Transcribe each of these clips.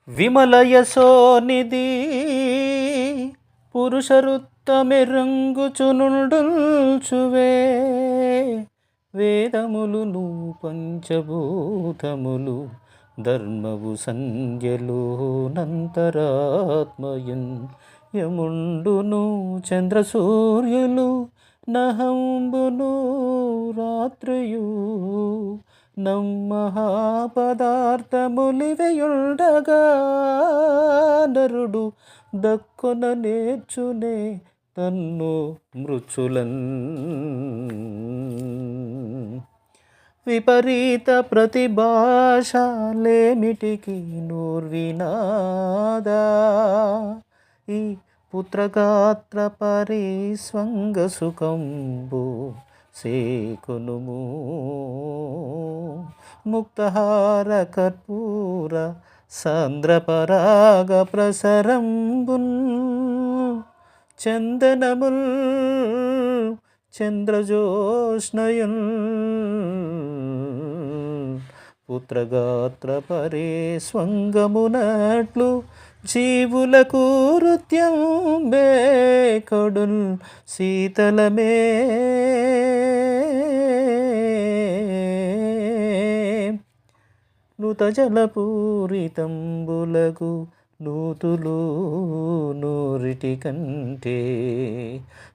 విమలయసోనిధి పురుషరుత్తమెరుంగుచునుండుల్చువే వేదములును పంచభూతములు ధర్మవు సంధ్యలోనంతరాత్మయున్ యముండును చంద్రసూర్యులు నహంబును రాత్రియు నమ్మహాపదార్థములివయుండగా నరుడు దక్కున నేర్చునే తన్ను మృచులన్ విపరీత ప్రతిభాషాలేమిటికి నూర్వినాదా ఈ పుత్రగాత్ర పరిస్వంగ సుఖంబు సేకునుము ముక్తహార కర్పూర సాంద్రపరాగ ప్రసరంబున్ చందనముల్ చంద్రజోష్ణయున్ పుత్రగాత్ర పరిస్వంగమునట్లు జీవులకు నృత్యం బేకడుల్ శీతలమే నృత జలపూరితంబులకు నూతులు నూరిటి కంటే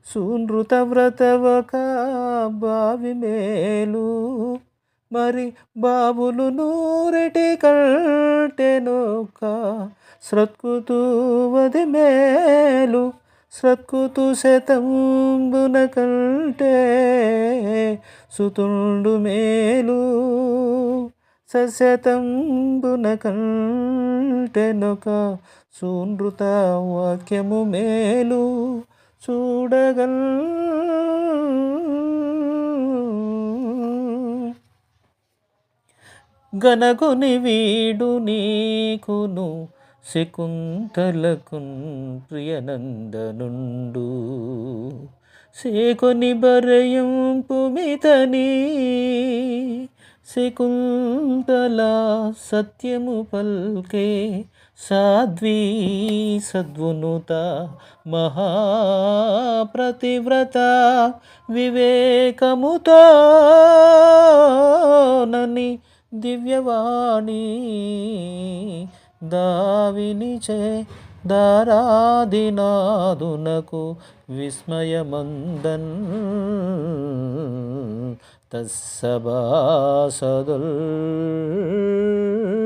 సూనృత వ్రతవక బావి మేలు మరి బాబులు నూరెటి కంటెనొక్క సృత్కుతువది మేలు సృత్కుతు శతంబున కంటే సుతుండు మేలు సశతంబున కంటెనొక సూనృత వాక్యము మేలు చూడగల్ గనగుని వీడు నీకును శకుంతలకున్ ప్రియనందనుండు సేకొని బరయంపు మితని శకుంతల సత్యము పల్కే సాధ్వీ సద్వునుత మహాప్రతివ్రత వివేకముతో నని దివ్యవాణి దావినిచే దారాదినాదునకు విస్మయమందన్ తస్సభాసదుల్